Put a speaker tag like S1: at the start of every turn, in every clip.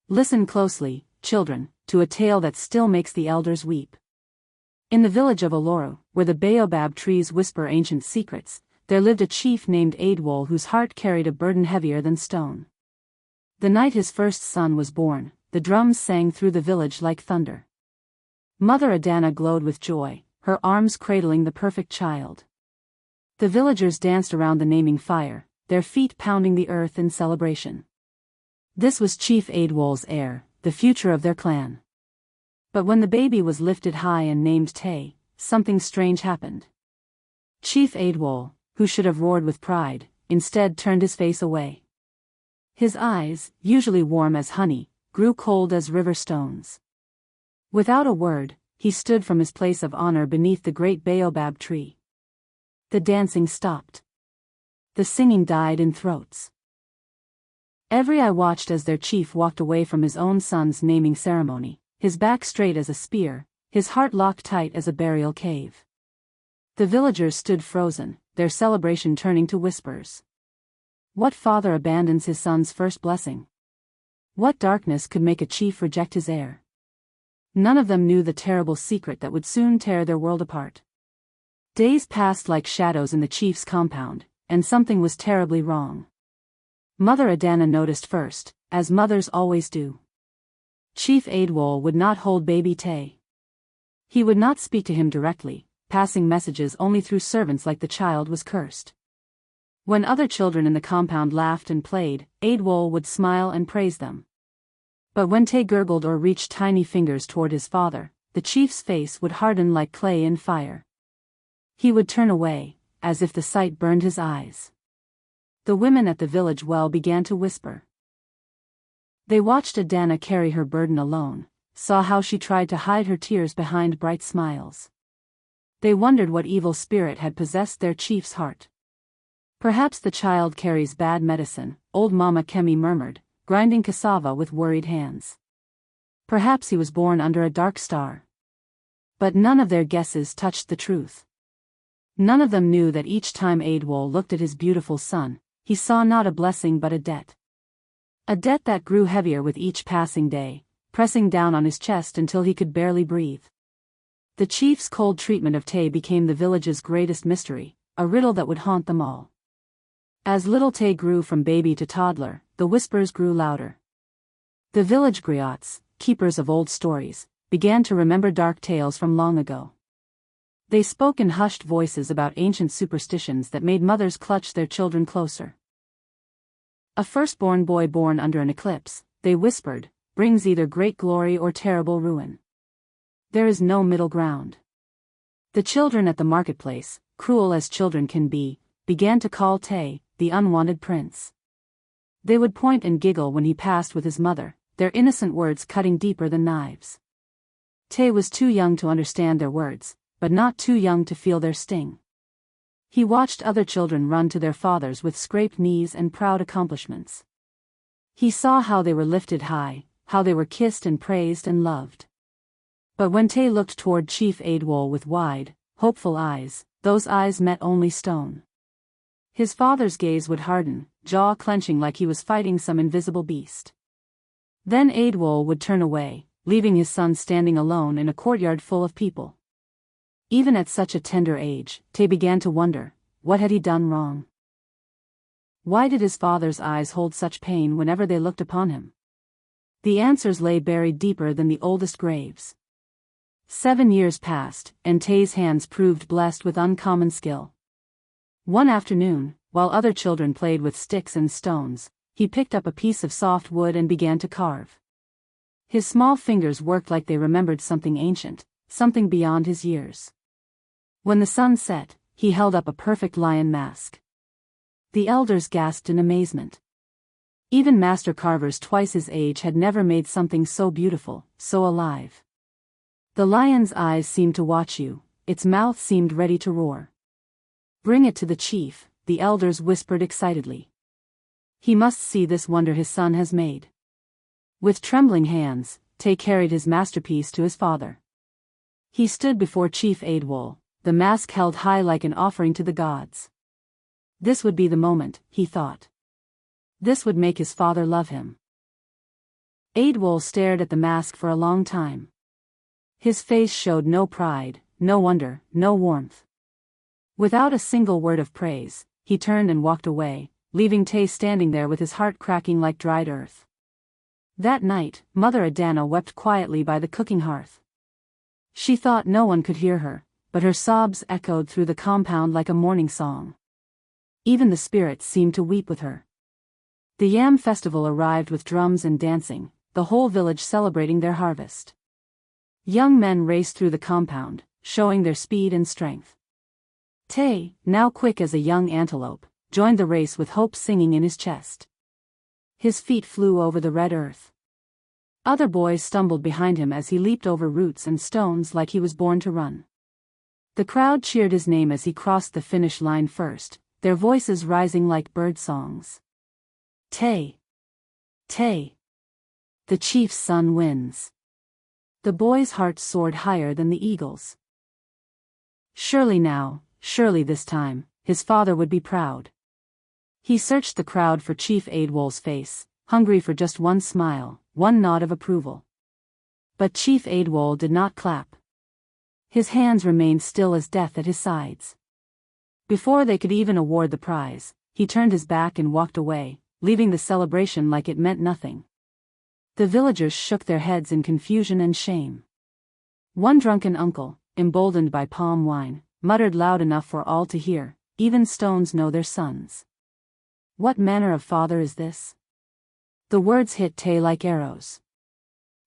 S1: Listen closely, children, to a tale that still makes the elders weep. In the village of Oloru, where the baobab trees whisper ancient secrets, there lived a chief named Adewole whose heart carried a burden heavier than stone. The night his first son was born, the drums sang through the village like thunder. Mother Adana glowed with joy, her arms cradling the perfect child. The villagers danced around the naming fire, their feet pounding the earth in celebration. This was Chief Adewole's heir, the future of their clan. But when the baby was lifted high and named Tay, something strange happened. Chief Adewole, who should have roared with pride, instead turned his face away. His eyes, usually warm as honey, grew cold as river stones. Without a word, he stood from his place of honor beneath the great baobab tree. The dancing stopped. The singing died in throats. Every eye watched as their chief walked away from his own son's naming ceremony, his back straight as a spear, his heart locked tight as a burial cave. The villagers stood frozen, their celebration turning to whispers. What father abandons his son's first blessing? What darkness could make a chief reject his heir? None of them knew the terrible secret that would soon tear their world apart. Days passed like shadows in the chief's compound, and something was terribly wrong. Mother Adana noticed first, as mothers always do. Chief Adewole would not hold baby Tay. He would not speak to him directly, passing messages only through servants like the child was cursed. When other children in the compound laughed and played, Adewole would smile and praise them. But when Tay gurgled or reached tiny fingers toward his father, the chief's face would harden like clay in fire. He would turn away, as if the sight burned his eyes. The women at the village well began to whisper. They watched Adana carry her burden alone, saw how she tried to hide her tears behind bright smiles. They wondered what evil spirit had possessed their chief's heart. Perhaps the child carries bad medicine, old Mama Kemi murmured, grinding cassava with worried hands. Perhaps he was born under a dark star. But none of their guesses touched the truth. None of them knew that each time Adewole looked at his beautiful son, he saw not a blessing but a debt. A debt that grew heavier with each passing day, pressing down on his chest until he could barely breathe. The chief's cold treatment of Tay became the village's greatest mystery, a riddle that would haunt them all. As little Tay grew from baby to toddler, the whispers grew louder. The village griots, keepers of old stories, began to remember dark tales from long ago. They spoke in hushed voices about ancient superstitions that made mothers clutch their children closer. A firstborn boy born under an eclipse, they whispered, brings either great glory or terrible ruin. There is no middle ground. The children at the marketplace, cruel as children can be, began to call Tay, the unwanted prince. They would point and giggle when he passed with his mother, their innocent words cutting deeper than knives. Tay was too young to understand their words, but not too young to feel their sting. He watched other children run to their fathers with scraped knees and proud accomplishments. He saw how they were lifted high, how they were kissed and praised and loved. But when Tay looked toward Chief Adewole with wide, hopeful eyes, those eyes met only stone. His father's gaze would harden, jaw clenching like he was fighting some invisible beast. Then Adewole would turn away, leaving his son standing alone in a courtyard full of people. Even at such a tender age, Tay began to wonder, what had he done wrong? Why did his father's eyes hold such pain whenever they looked upon him? The answers lay buried deeper than the oldest graves. 7 years passed, and Tay's hands proved blessed with uncommon skill. One afternoon, while other children played with sticks and stones, he picked up a piece of soft wood and began to carve. His small fingers worked like they remembered something ancient, something beyond his years. When the sun set, he held up a perfect lion mask. The elders gasped in amazement. Even master carvers twice his age had never made something so beautiful, so alive. The lion's eyes seemed to watch you, its mouth seemed ready to roar. Bring it to the chief, the elders whispered excitedly. He must see this wonder his son has made. With trembling hands, Tay carried his masterpiece to his father. He stood before Chief Adewole, the mask held high like an offering to the gods. This would be the moment, he thought. This would make his father love him. Aidwol stared at the mask for a long time. His face showed no pride, no wonder, no warmth. Without a single word of praise, he turned and walked away, leaving Tay standing there with his heart cracking like dried earth. That night, Mother Adana wept quietly by the cooking hearth. She thought no one could hear her, but her sobs echoed through the compound like a mourning song. Even the spirits seemed to weep with her. The Yam festival arrived with drums and dancing, the whole village celebrating their harvest. Young men raced through the compound, showing their speed and strength. Tay, now quick as a young antelope, joined the race with hope singing in his chest. His feet flew over the red earth. Other boys stumbled behind him as he leaped over roots and stones like he was born to run. The crowd cheered his name as he crossed the finish line first, their voices rising like bird songs. Tay! Tay! The chief's son wins. The boy's heart soared higher than the eagle's. Surely now, surely this time, his father would be proud. He searched the crowd for Chief Aidwol's face, hungry for just one smile, one nod of approval. But Chief Aidwol did not clap. His hands remained still as death at his sides. Before they could even award the prize, he turned his back and walked away, leaving the celebration like it meant nothing. The villagers shook their heads in confusion and shame. One drunken uncle, emboldened by palm wine, muttered loud enough for all to hear, "Even stones know their sons. What manner of father is this?" The words hit Tay like arrows.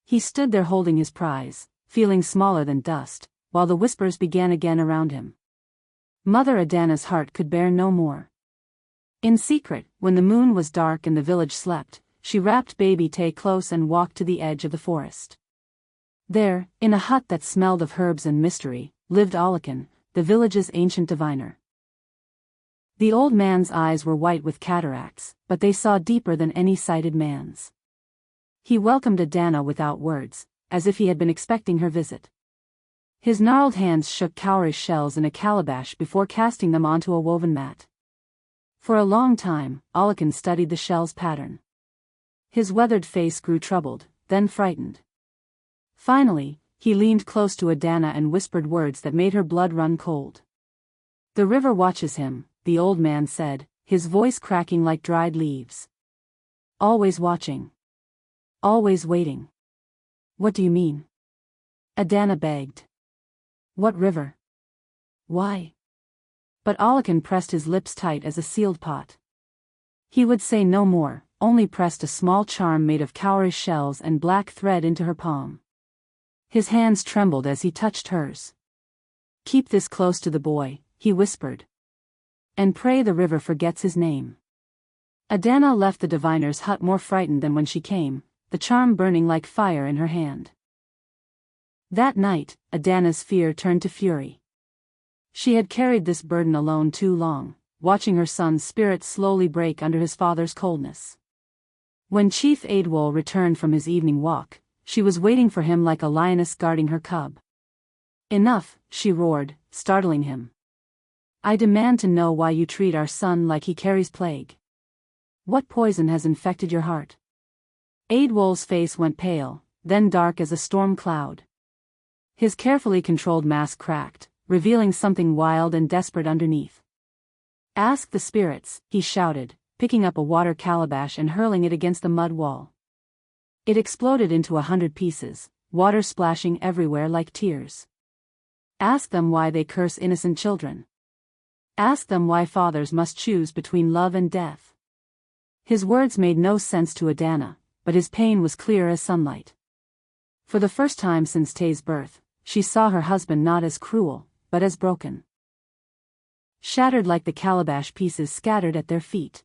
S1: He stood there holding his prize, feeling smaller than dust, while the whispers began again around him. Mother Adana's heart could bear no more. In secret, when the moon was dark and the village slept, she wrapped baby Tay close and walked to the edge of the forest. There, in a hut that smelled of herbs and mystery, lived Olakan, the village's ancient diviner. The old man's eyes were white with cataracts, but they saw deeper than any sighted man's. He welcomed Adana without words, as if he had been expecting her visit. His gnarled hands shook cowrie shells in a calabash before casting them onto a woven mat. For a long time, Olakan studied the shell's pattern. His weathered face grew troubled, then frightened. Finally, he leaned close to Adana and whispered words that made her blood run cold. "The river watches him," the old man said, his voice cracking like dried leaves. "Always watching. Always waiting." "What do you mean?" Adana begged. "What river? Why?" But Olakan pressed his lips tight as a sealed pot. He would say no more, only pressed a small charm made of cowrie shells and black thread into her palm. His hands trembled as he touched hers. "Keep this close to the boy," he whispered. "And pray the river forgets his name." Adana left the diviner's hut more frightened than when she came, the charm burning like fire in her hand. That night, Adana's fear turned to fury. She had carried this burden alone too long, watching her son's spirit slowly break under his father's coldness. When Chief Aidwol returned from his evening walk, she was waiting for him like a lioness guarding her cub. "Enough," she roared, startling him. "I demand to know why you treat our son like he carries plague. What poison has infected your heart?" Aidwol's face went pale, then dark as a storm cloud. His carefully controlled mask cracked, revealing something wild and desperate underneath. "Ask the spirits," he shouted, picking up a water calabash and hurling it against the mud wall. It exploded into 100 pieces, water splashing everywhere like tears. "Ask them why they curse innocent children. Ask them why fathers must choose between love and death." His words made no sense to Adana, but his pain was clear as sunlight. For the first time since Tay's birth, she saw her husband not as cruel, but as broken. Shattered like the calabash pieces scattered at their feet.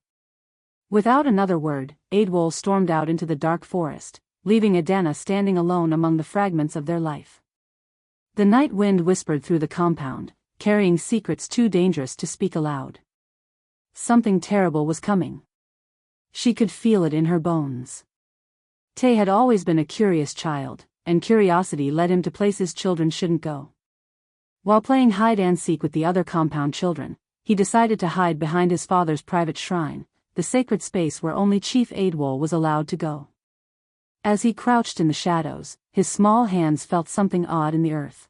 S1: Without another word, Aidwol stormed out into the dark forest, leaving Adana standing alone among the fragments of their life. The night wind whispered through the compound, carrying secrets too dangerous to speak aloud. Something terrible was coming. She could feel it in her bones. Tay had always been a curious child, and curiosity led him to places children shouldn't go. While playing hide-and-seek with the other compound children, he decided to hide behind his father's private shrine, the sacred space where only Chief Aidwol was allowed to go. As he crouched in the shadows, his small hands felt something odd in the earth.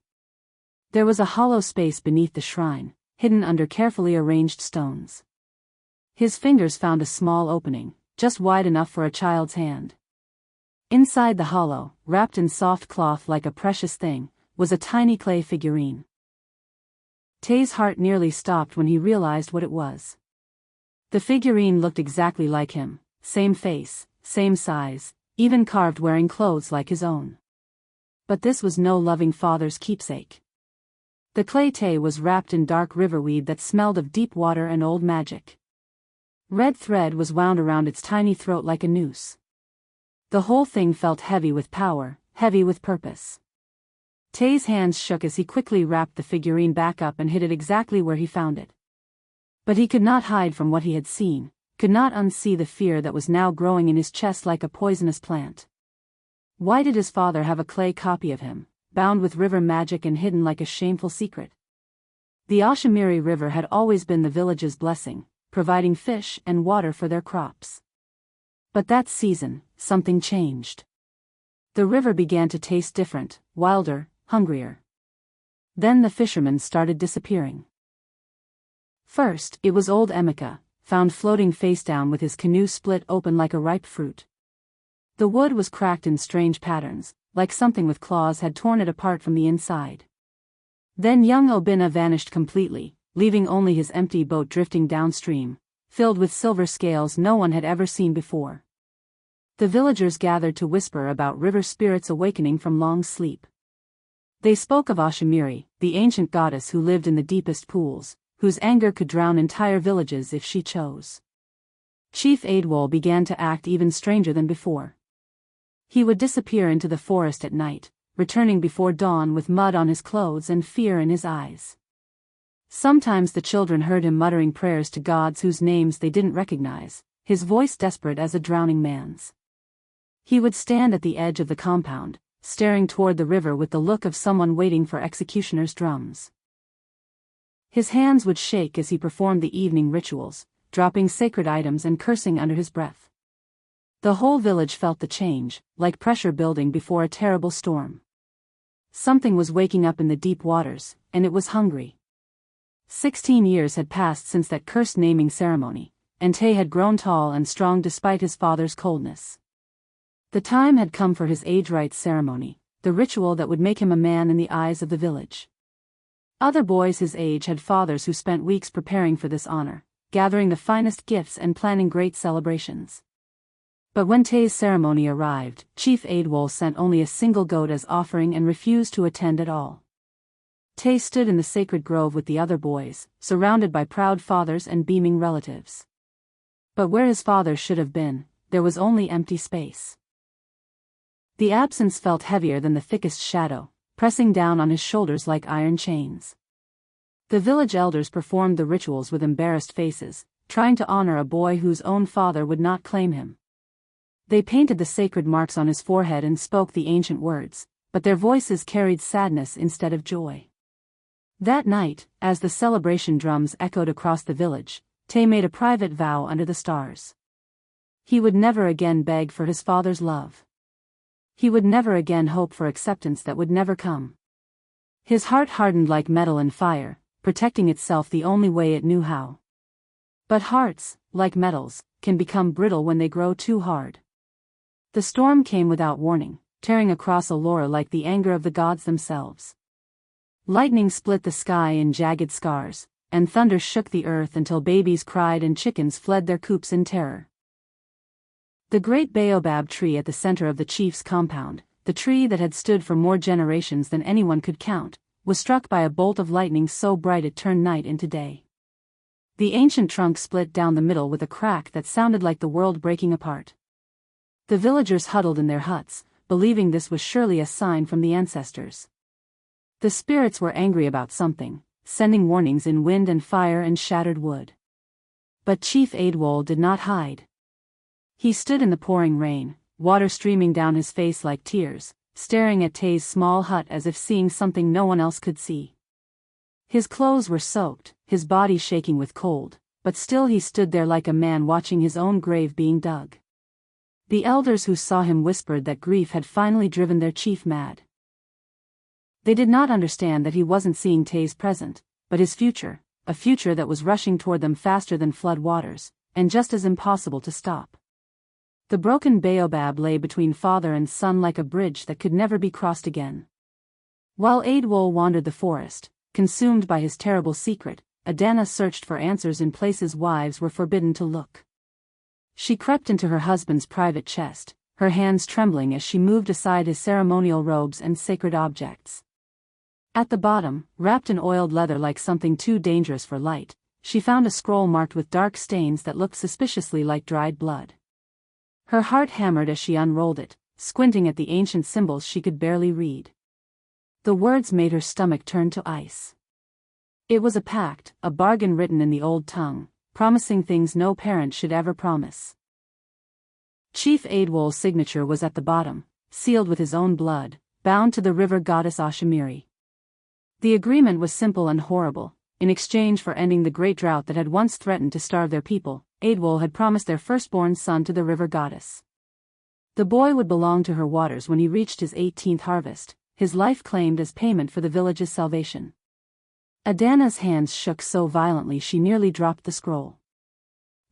S1: There was a hollow space beneath the shrine, hidden under carefully arranged stones. His fingers found a small opening, just wide enough for a child's hand. Inside the hollow, wrapped in soft cloth like a precious thing, was a tiny clay figurine. Tay's heart nearly stopped when he realized what it was. The figurine looked exactly like him, same face, same size, even carved wearing clothes like his own. But this was no loving father's keepsake. The clay Tay was wrapped in dark riverweed that smelled of deep water and old magic. Red thread was wound around its tiny throat like a noose. The whole thing felt heavy with power, heavy with purpose. Tay's hands shook as he quickly wrapped the figurine back up and hid it exactly where he found it. But he could not hide from what he had seen, could not unsee the fear that was now growing in his chest like a poisonous plant. Why did his father have a clay copy of him, bound with river magic and hidden like a shameful secret? The Ashimiri River had always been the village's blessing, providing fish and water for their crops. But that season, something changed. The river began to taste different, wilder, hungrier. Then the fishermen started disappearing. First, it was old Emeka, found floating face down with his canoe split open like a ripe fruit. The wood was cracked in strange patterns, like something with claws had torn it apart from the inside. Then young Obinna vanished completely, leaving only his empty boat drifting downstream, filled with silver scales no one had ever seen before. The villagers gathered to whisper about river spirits awakening from long sleep. They spoke of Ashimiri, the ancient goddess who lived in the deepest pools, whose anger could drown entire villages if she chose. Chief Aidwol began to act even stranger than before. He would disappear into the forest at night, returning before dawn with mud on his clothes and fear in his eyes. Sometimes the children heard him muttering prayers to gods whose names they didn't recognize, his voice desperate as a drowning man's. He would stand at the edge of the compound, staring toward the river with the look of someone waiting for executioner's drums. His hands would shake as he performed the evening rituals, dropping sacred items and cursing under his breath. The whole village felt the change, like pressure building before a terrible storm. Something was waking up in the deep waters, and it was hungry. 16 years had passed since that cursed naming ceremony, and Tay had grown tall and strong despite his father's coldness. The time had come for his age rites ceremony, the ritual that would make him a man in the eyes of the village. Other boys his age had fathers who spent weeks preparing for this honor, gathering the finest gifts and planning great celebrations. But when Tay's ceremony arrived, Chief Aidwol sent only a single goat as offering and refused to attend at all. Tay stood in the sacred grove with the other boys, surrounded by proud fathers and beaming relatives. But where his father should have been, there was only empty space. The absence felt heavier than the thickest shadow, pressing down on his shoulders like iron chains. The village elders performed the rituals with embarrassed faces, trying to honor a boy whose own father would not claim him. They painted the sacred marks on his forehead and spoke the ancient words, but their voices carried sadness instead of joy. That night, as the celebration drums echoed across the village, Tay made a private vow under the stars. He would never again beg for his father's love. He would never again hope for acceptance that would never come. His heart hardened like metal in fire, protecting itself the only way it knew how. But hearts, like metals, can become brittle when they grow too hard. The storm came without warning, tearing across Allura like the anger of the gods themselves. Lightning split the sky in jagged scars, and thunder shook the earth until babies cried and chickens fled their coops in terror. The great baobab tree at the center of the chief's compound, the tree that had stood for more generations than anyone could count, was struck by a bolt of lightning so bright it turned night into day. The ancient trunk split down the middle with a crack that sounded like the world breaking apart. The villagers huddled in their huts, believing this was surely a sign from the ancestors. The spirits were angry about something, sending warnings in wind and fire and shattered wood. But Chief Aidwol did not hide. He stood in the pouring rain, water streaming down his face like tears, staring at Tay's small hut as if seeing something no one else could see. His clothes were soaked, his body shaking with cold, but still he stood there like a man watching his own grave being dug. The elders who saw him whispered that grief had finally driven their chief mad. They did not understand that he wasn't seeing Tay's present, but his future, a future that was rushing toward them faster than flood waters, and just as impossible to stop. The broken baobab lay between father and son like a bridge that could never be crossed again. While Aidwol wandered the forest, consumed by his terrible secret, Adana searched for answers in places wives were forbidden to look. She crept into her husband's private chest, her hands trembling as she moved aside his ceremonial robes and sacred objects. At the bottom, wrapped in oiled leather like something too dangerous for light, she found a scroll marked with dark stains that looked suspiciously like dried blood. Her heart hammered as she unrolled it, squinting at the ancient symbols she could barely read. The words made her stomach turn to ice. It was a pact, a bargain written in the old tongue, promising things no parent should ever promise. Chief Aidwol's signature was at the bottom, sealed with his own blood, bound to the river goddess Ashimiri. The agreement was simple and horrible. In exchange for ending the great drought that had once threatened to starve their people, Aidwol had promised their firstborn son to the river goddess. The boy would belong to her waters when he reached his 18th harvest, his life claimed as payment for the village's salvation. Adana's hands shook so violently she nearly dropped the scroll.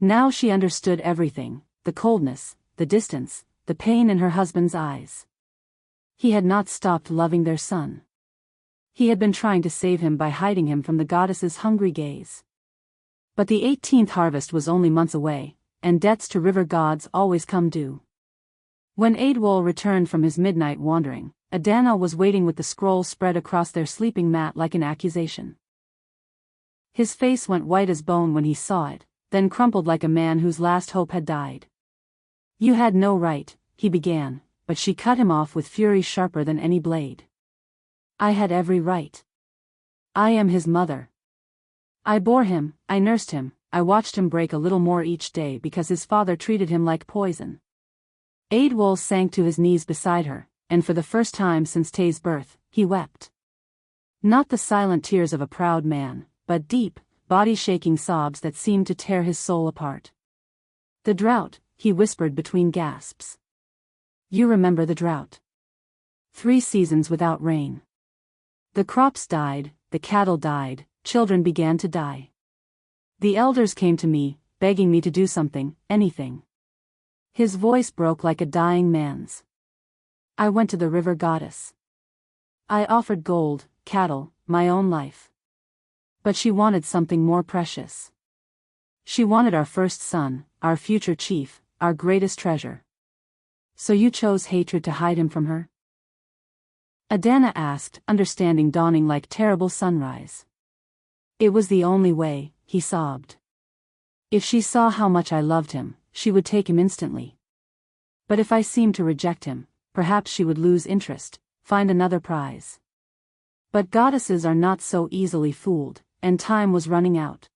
S1: Now she understood everything, the coldness, the distance, the pain in her husband's eyes. He had not stopped loving their son. He had been trying to save him by hiding him from the goddess's hungry gaze. But the 18th harvest was only months away, and debts to river gods always come due. When Aidwol returned from his midnight wandering, Adana was waiting with the scroll spread across their sleeping mat like an accusation. His face went white as bone when he saw it, then crumpled like a man whose last hope had died. "You had no right," he began, but she cut him off with fury sharper than any blade. "I had every right. I am his mother. I bore him, I nursed him, I watched him break a little more each day because his father treated him like poison." Aidwol sank to his knees beside her, and for the first time since Tay's birth, he wept. Not the silent tears of a proud man, but deep, body-shaking sobs that seemed to tear his soul apart. "The drought," he whispered between gasps. "You remember the drought. 3 seasons without rain. The crops died, the cattle died, children began to die. The elders came to me, begging me to do something, anything." His voice broke like a dying man's. "I went to the river goddess. I offered gold, cattle, my own life. But she wanted something more precious. She wanted our first son, our future chief, our greatest treasure. So you chose hatred to hide him from her?" Adana asked, understanding dawning like terrible sunrise. "It was the only way," he sobbed. "If she saw how much I loved him, she would take him instantly. But if I seemed to reject him, perhaps she would lose interest, find another prize. But goddesses are not so easily fooled, and time was running out."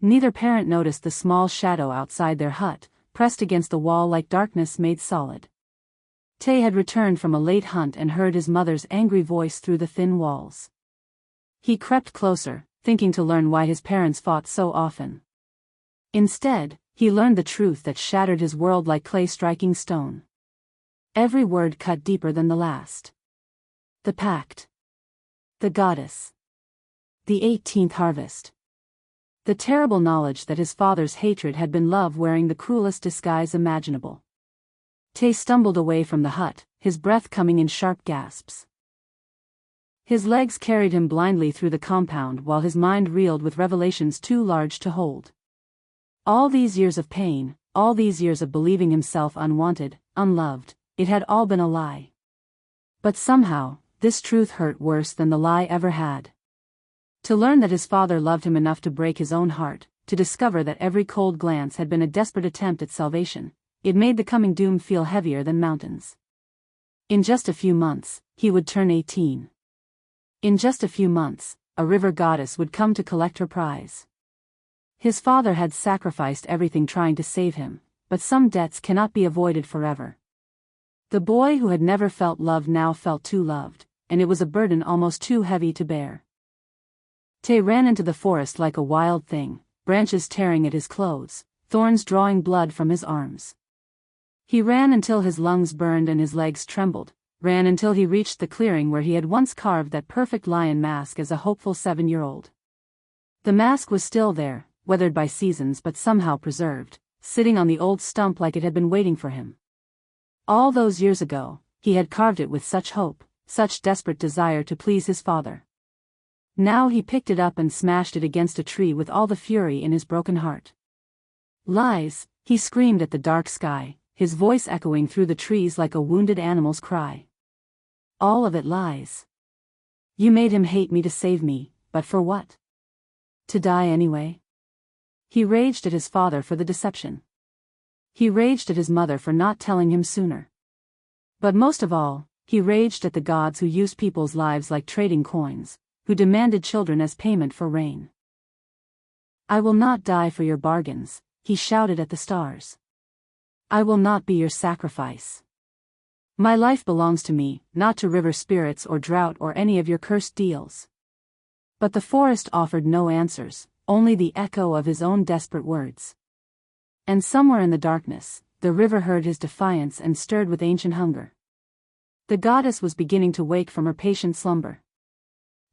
S1: Neither parent noticed the small shadow outside their hut, pressed against the wall like darkness made solid. Tay had returned from a late hunt and heard his mother's angry voice through the thin walls. He crept closer, thinking to learn why his parents fought so often. Instead, he learned the truth that shattered his world like clay striking stone. Every word cut deeper than the last. The pact. The goddess. The 18th harvest. The terrible knowledge that his father's hatred had been love wearing the cruelest disguise imaginable. Tay stumbled away from the hut, his breath coming in sharp gasps. His legs carried him blindly through the compound while his mind reeled with revelations too large to hold. All these years of pain, all these years of believing himself unwanted, unloved, it had all been a lie. But somehow, this truth hurt worse than the lie ever had. To learn that his father loved him enough to break his own heart, to discover that every cold glance had been a desperate attempt at salvation, it made the coming doom feel heavier than mountains. In just a few months, he would turn 18. In just a few months, a river goddess would come to collect her prize. His father had sacrificed everything trying to save him, but some debts cannot be avoided forever. The boy who had never felt loved now felt too loved, and it was a burden almost too heavy to bear. Tay ran into the forest like a wild thing, branches tearing at his clothes, thorns drawing blood from his arms. He ran until his lungs burned and his legs trembled, ran until he reached the clearing where he had once carved that perfect lion mask as a hopeful 7-year-old. The mask was still there, weathered by seasons but somehow preserved, sitting on the old stump like it had been waiting for him. All those years ago, he had carved it with such hope, such desperate desire to please his father. Now he picked it up and smashed it against a tree with all the fury in his broken heart. "Lies," he screamed at the dark sky, his voice echoing through the trees like a wounded animal's cry. "All of it lies. You made him hate me to save me, but for what? To die anyway?" He raged at his father for the deception. He raged at his mother for not telling him sooner. But most of all, he raged at the gods who used people's lives like trading coins, who demanded children as payment for rain. "I will not die for your bargains," he shouted at the stars. "I will not be your sacrifice. My life belongs to me, not to river spirits or drought or any of your cursed deals." But the forest offered no answers, only the echo of his own desperate words. And somewhere in the darkness, the river heard his defiance and stirred with ancient hunger. The goddess was beginning to wake from her patient slumber.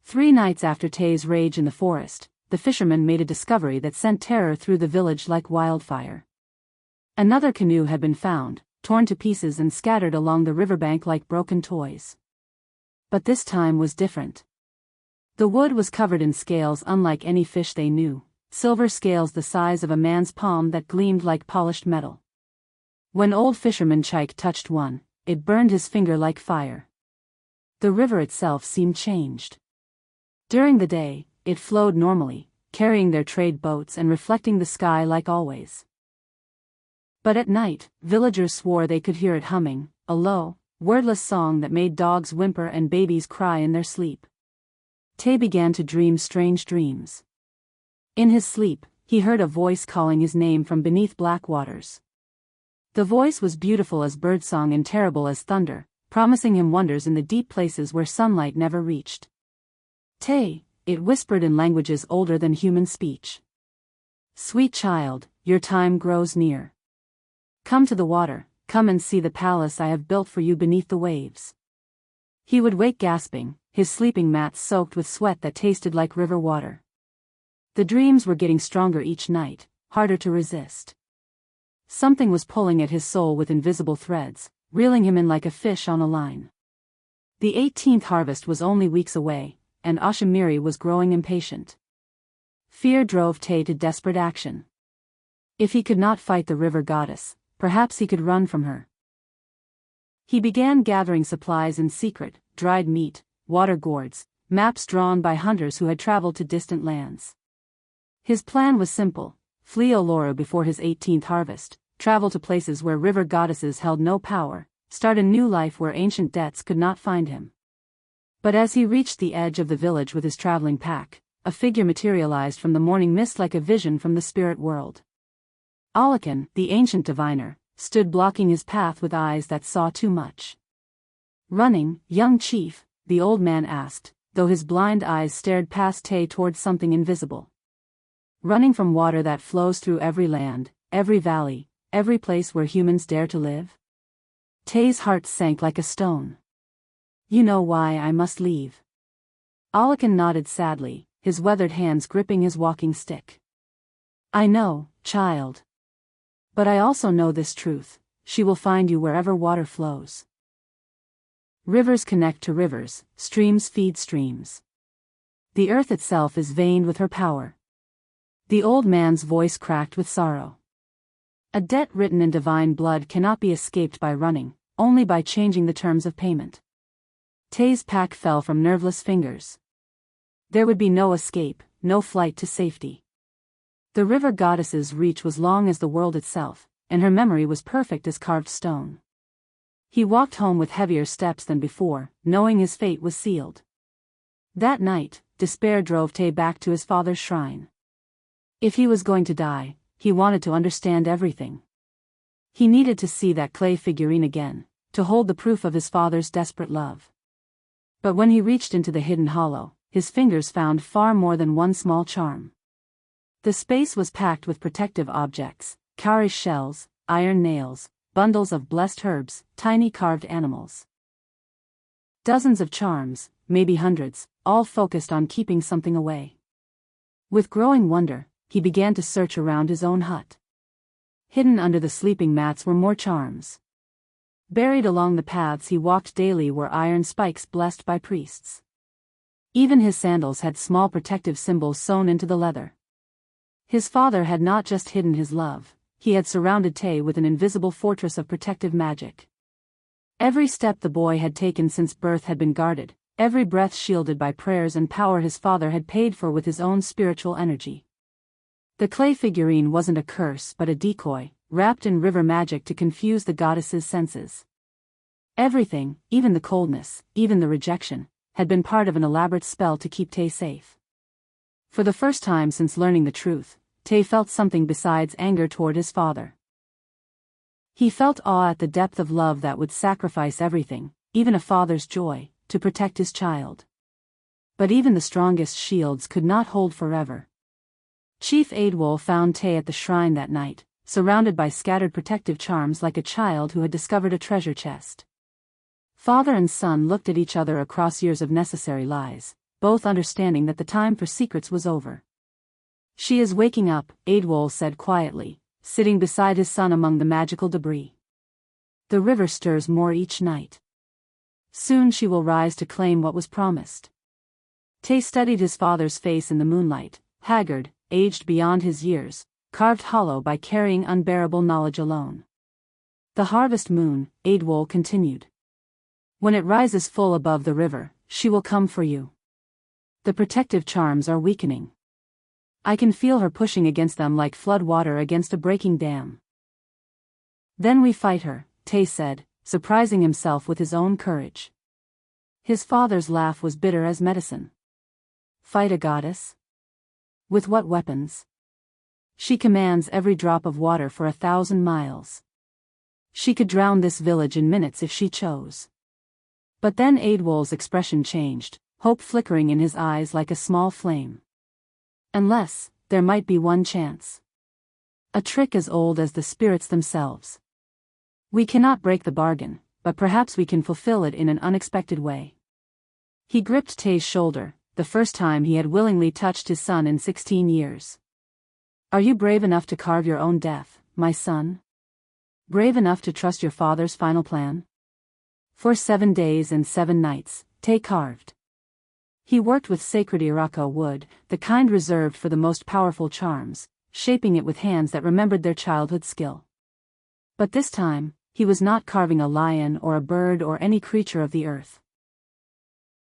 S1: 3 nights after Tay's rage in the forest, the fisherman made a discovery that sent terror through the village like wildfire. Another canoe had been found, torn to pieces and scattered along the riverbank like broken toys. But this time was different. The wood was covered in scales unlike any fish they knew, silver scales the size of a man's palm that gleamed like polished metal. When old fisherman Chike touched one, it burned his finger like fire. The river itself seemed changed. During the day, it flowed normally, carrying their trade boats and reflecting the sky like always. But at night, villagers swore they could hear it humming, a low, wordless song that made dogs whimper and babies cry in their sleep. Tay began to dream strange dreams. In his sleep, he heard a voice calling his name from beneath black waters. The voice was beautiful as birdsong and terrible as thunder, promising him wonders in the deep places where sunlight never reached. "Tay," it whispered in languages older than human speech. "Sweet child, your time grows near. Come to the water, come and see the palace I have built for you beneath the waves." He would wake gasping, his sleeping mats soaked with sweat that tasted like river water. The dreams were getting stronger each night, harder to resist. Something was pulling at his soul with invisible threads, reeling him in like a fish on a line. The 18th harvest was only weeks away, and Ashimiri was growing impatient. Fear drove Tay to desperate action. If he could not fight the river goddess, perhaps he could run from her. He began gathering supplies in secret, dried meat, water gourds, maps drawn by hunters who had traveled to distant lands. His plan was simple: flee Oloru before his 18th harvest, travel to places where river goddesses held no power, start a new life where ancient debts could not find him. But as he reached the edge of the village with his traveling pack, a figure materialized from the morning mist like a vision from the spirit world. Alakan, the ancient diviner, stood blocking his path with eyes that saw too much. "Running, young chief?" the old man asked, though his blind eyes stared past Tay towards something invisible. "Running from water that flows through every land, every valley, every place where humans dare to live?" Tay's heart sank like a stone. "You know why I must leave." Alakan nodded sadly, his weathered hands gripping his walking stick. "I know, child. But I also know this truth: she will find you wherever water flows. Rivers connect to rivers, streams feed streams. The earth itself is veined with her power." The old man's voice cracked with sorrow. A debt written in divine blood cannot be escaped by running, only by changing the terms of payment. Tay's pack fell from nerveless fingers. There would be no escape, no flight to safety. The river goddess's reach was long as the world itself, and her memory was perfect as carved stone. He walked home with heavier steps than before, knowing his fate was sealed. That night, despair drove Tay back to his father's shrine. If he was going to die, he wanted to understand everything. He needed to see that clay figurine again, to hold the proof of his father's desperate love. But when he reached into the hidden hollow, his fingers found far more than one small charm. The space was packed with protective objects: cowrie shells, iron nails, bundles of blessed herbs, tiny carved animals. Dozens of charms, maybe hundreds, all focused on keeping something away. With growing wonder, he began to search around his own hut. Hidden under the sleeping mats were more charms. Buried along the paths he walked daily were iron spikes blessed by priests. Even his sandals had small protective symbols sewn into the leather. His father had not just hidden his love, he had surrounded Tay with an invisible fortress of protective magic. Every step the boy had taken since birth had been guarded, every breath shielded by prayers and power his father had paid for with his own spiritual energy. The clay figurine wasn't a curse but a decoy, wrapped in river magic to confuse the goddess's senses. Everything, even the coldness, even the rejection, had been part of an elaborate spell to keep Tay safe. For the first time since learning the truth, Tay felt something besides anger toward his father. He felt awe at the depth of love that would sacrifice everything, even a father's joy, to protect his child. But even the strongest shields could not hold forever. Chief Aidwol found Tay at the shrine that night, surrounded by scattered protective charms like a child who had discovered a treasure chest. Father and son looked at each other across years of necessary lies, both understanding that the time for secrets was over. "She is waking up," Aidwol said quietly, sitting beside his son among the magical debris. "The river stirs more each night. Soon she will rise to claim what was promised." Tay studied his father's face in the moonlight, haggard, aged beyond his years, carved hollow by carrying unbearable knowledge alone. "The harvest moon," Aidwol continued. "When it rises full above the river, she will come for you. The protective charms are weakening. I can feel her pushing against them like flood water against a breaking dam." "Then we fight her," Tay said, surprising himself with his own courage. His father's laugh was bitter as medicine. "Fight a goddess? With what weapons? She commands every drop of water for 1,000 miles. She could drown this village in minutes if she chose." But then Aidwol's expression changed, hope flickering in his eyes like a small flame. "Unless, there might be one chance. A trick as old as the spirits themselves. We cannot break the bargain, but perhaps we can fulfill it in an unexpected way." He gripped Tay's shoulder, the first time he had willingly touched his son in 16 years. "Are you brave enough to carve your own death, my son? Brave enough to trust your father's final plan?" For 7 days and 7 nights, Tay carved. He worked with sacred Irako wood, the kind reserved for the most powerful charms, shaping it with hands that remembered their childhood skill. But this time, he was not carving a lion or a bird or any creature of the earth.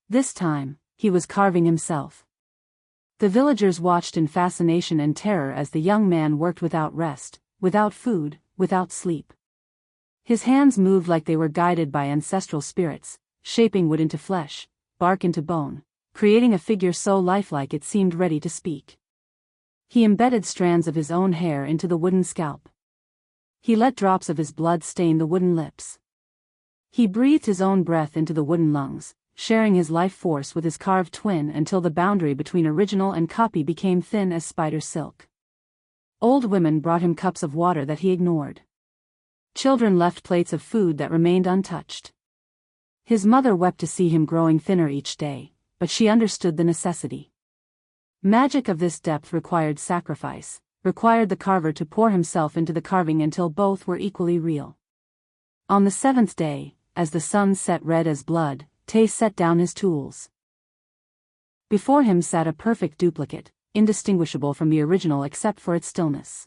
S1: This time, he was carving himself. The villagers watched in fascination and terror as the young man worked without rest, without food, without sleep. His hands moved like they were guided by ancestral spirits, shaping wood into flesh, bark into bone, creating a figure so lifelike it seemed ready to speak. He embedded strands of his own hair into the wooden scalp. He let drops of his blood stain the wooden lips. He breathed his own breath into the wooden lungs, sharing his life force with his carved twin until the boundary between original and copy became thin as spider silk. Old women brought him cups of water that he ignored. Children left plates of food that remained untouched. His mother wept to see him growing thinner each day, but she understood the necessity. Magic of this depth required sacrifice, required the carver to pour himself into the carving until both were equally real. On the 7th day, as the sun set red as blood, Tay set down his tools. Before him sat a perfect duplicate, indistinguishable from the original except for its stillness.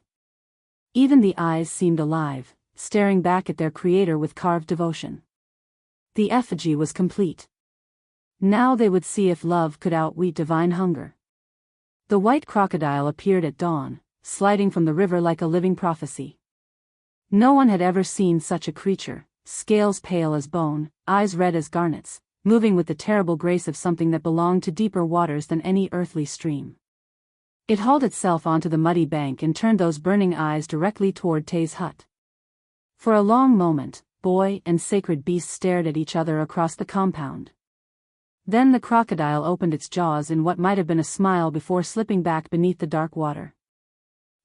S1: Even the eyes seemed alive, staring back at their creator with carved devotion. The effigy was complete. Now they would see if love could outwit divine hunger. The white crocodile appeared at dawn, sliding from the river like a living prophecy. No one had ever seen such a creature, scales pale as bone, eyes red as garnets, moving with the terrible grace of something that belonged to deeper waters than any earthly stream. It hauled itself onto the muddy bank and turned those burning eyes directly toward Tay's hut. For a long moment, boy and sacred beast stared at each other across the compound. Then the crocodile opened its jaws in what might have been a smile before slipping back beneath the dark water.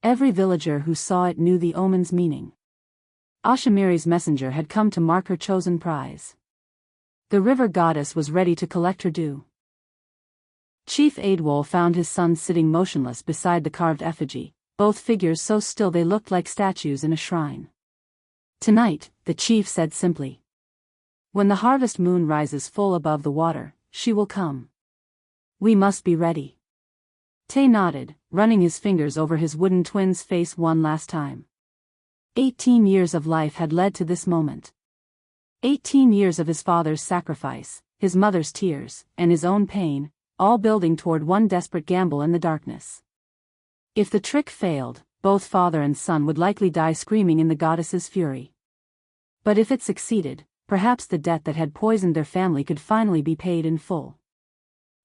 S1: Every villager who saw it knew the omen's meaning. Ashamiri's messenger had come to mark her chosen prize. The river goddess was ready to collect her due. Chief Aidwol found his son sitting motionless beside the carved effigy, both figures so still they looked like statues in a shrine. "Tonight," the chief said simply. "When the harvest moon rises full above the water, she will come. We must be ready." Tay nodded, running his fingers over his wooden twin's face one last time. 18 years of life had led to this moment. 18 years of his father's sacrifice, his mother's tears, and his own pain, all building toward one desperate gamble in the darkness. If the trick failed, both father and son would likely die screaming in the goddess's fury. But if it succeeded, perhaps the debt that had poisoned their family could finally be paid in full.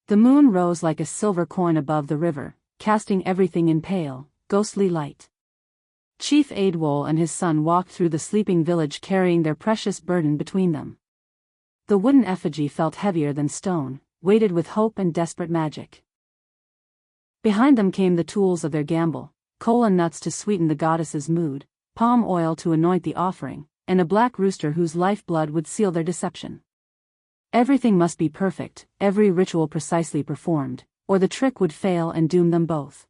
S1: The moon rose like a silver coin above the river, casting everything in pale, ghostly light. Chief Aidwol and his son walked through the sleeping village carrying their precious burden between them. The wooden effigy felt heavier than stone, weighted with hope and desperate magic. Behind them came the tools of their gamble, kola nuts to sweeten the goddess's mood, palm oil to anoint the offering, and a black rooster whose lifeblood would seal their deception. Everything must be perfect, every ritual precisely performed, or the trick would fail and doom them both.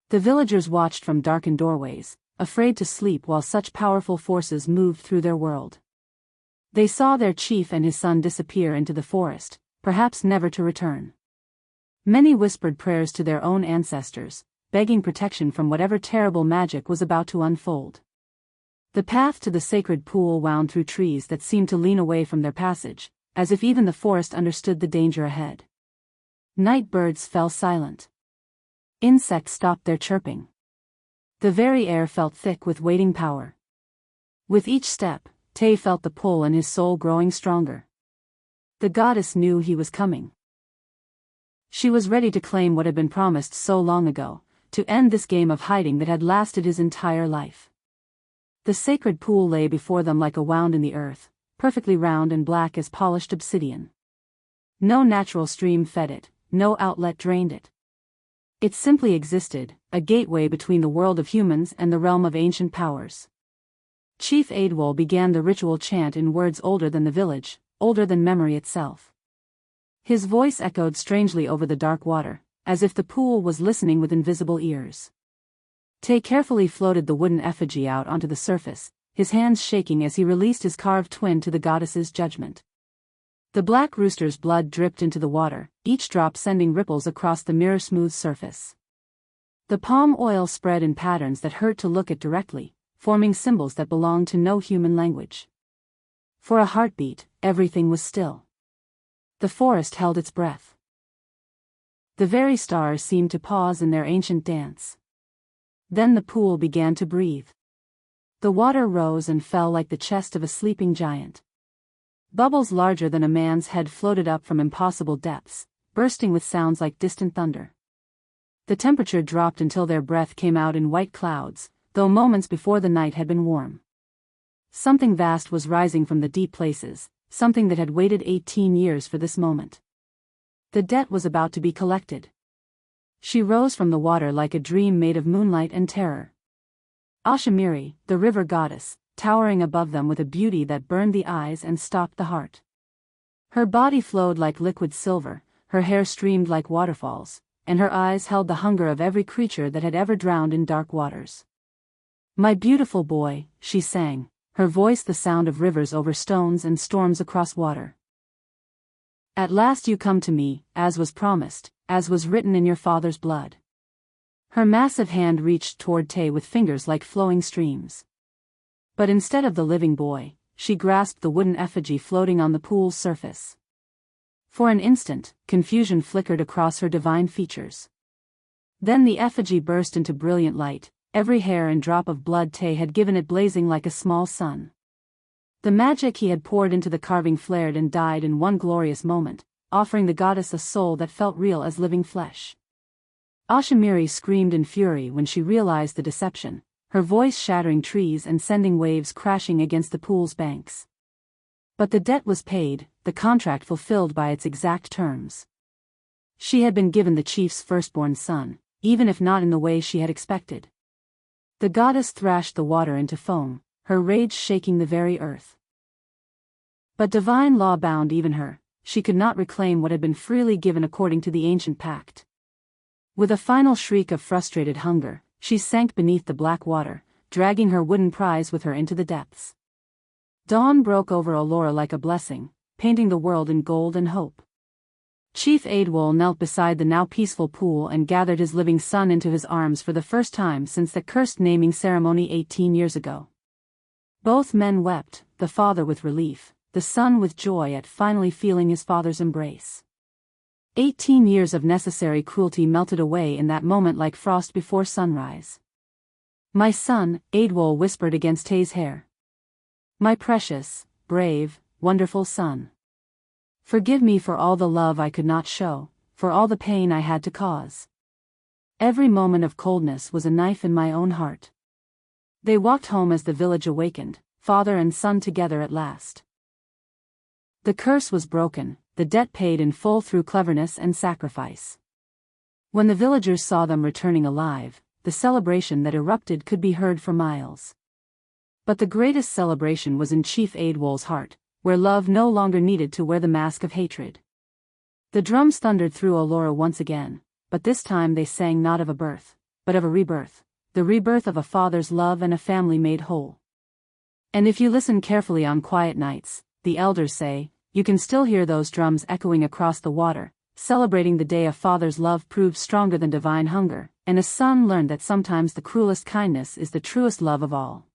S1: The villagers watched from darkened doorways, afraid to sleep while such powerful forces moved through their world. They saw their chief and his son disappear into the forest, perhaps never to return. Many whispered prayers to their own ancestors, begging protection from whatever terrible magic was about to unfold. The path to the sacred pool wound through trees that seemed to lean away from their passage, as if even the forest understood the danger ahead. Night birds fell silent. Insects stopped their chirping. The very air felt thick with waiting power. With each step, Tay felt the pull in his soul growing stronger. The goddess knew he was coming. She was ready to claim what had been promised so long ago, to end this game of hiding that had lasted his entire life. The sacred pool lay before them like a wound in the earth, perfectly round and black as polished obsidian. No natural stream fed it, no outlet drained it. It simply existed, a gateway between the world of humans and the realm of ancient powers. Chief Aidwol began the ritual chant in words older than the village, older than memory itself. His voice echoed strangely over the dark water, as if the pool was listening with invisible ears. Tay carefully floated the wooden effigy out onto the surface, his hands shaking as he released his carved twin to the goddess's judgment. The black rooster's blood dripped into the water, each drop sending ripples across the mirror-smooth surface. The palm oil spread in patterns that hurt to look at directly, forming symbols that belonged to no human language. For a heartbeat, everything was still. The forest held its breath. The very stars seemed to pause in their ancient dance. Then the pool began to breathe. The water rose and fell like the chest of a sleeping giant. Bubbles larger than a man's head floated up from impossible depths, bursting with sounds like distant thunder. The temperature dropped until their breath came out in white clouds, though moments before the night had been warm. Something vast was rising from the deep places, something that had waited 18 years for this moment. The debt was about to be collected. She rose from the water like a dream made of moonlight and terror. Ashamiri, the river goddess, towering above them with a beauty that burned the eyes and stopped the heart. Her body flowed like liquid silver, her hair streamed like waterfalls, and her eyes held the hunger of every creature that had ever drowned in dark waters. "My beautiful boy," she sang, her voice the sound of rivers over stones and storms across water. "At last you come to me, as was promised, as was written in your father's blood." Her massive hand reached toward Tay with fingers like flowing streams. But instead of the living boy, she grasped the wooden effigy floating on the pool's surface. For an instant, confusion flickered across her divine features. Then the effigy burst into brilliant light, every hair and drop of blood Tay had given it blazing like a small sun. The magic he had poured into the carving flared and died in one glorious moment, offering the goddess a soul that felt real as living flesh. Ashamiri screamed in fury when she realized the deception, her voice shattering trees and sending waves crashing against the pool's banks. But the debt was paid, the contract fulfilled by its exact terms. She had been given the chief's firstborn son, even if not in the way she had expected. The goddess thrashed the water into foam, her rage shaking the very earth. But divine law bound even her, she could not reclaim what had been freely given according to the ancient pact. With a final shriek of frustrated hunger, she sank beneath the black water, dragging her wooden prize with her into the depths. Dawn broke over Allura like a blessing, painting the world in gold and hope. Chief Aidwol knelt beside the now peaceful pool and gathered his living son into his arms for the first time since the cursed naming ceremony 18 years ago. Both men wept, the father with relief, the son with joy at finally feeling his father's embrace. 18 years of necessary cruelty melted away in that moment like frost before sunrise. "My son," Aidwol whispered against Tay's hair. "My precious, brave, wonderful son. Forgive me for all the love I could not show, for all the pain I had to cause. Every moment of coldness was a knife in my own heart." They walked home as the village awakened, father and son together at last. The curse was broken, the debt paid in full through cleverness and sacrifice. When the villagers saw them returning alive, the celebration that erupted could be heard for miles. But the greatest celebration was in Chief Aidwol's heart, where love no longer needed to wear the mask of hatred. The drums thundered through Allura once again, but this time they sang not of a birth, but of a rebirth, the rebirth of a father's love and a family made whole. And if you listen carefully on quiet nights, the elders say, you can still hear those drums echoing across the water, celebrating the day a father's love proved stronger than divine hunger, and a son learned that sometimes the cruelest kindness is the truest love of all.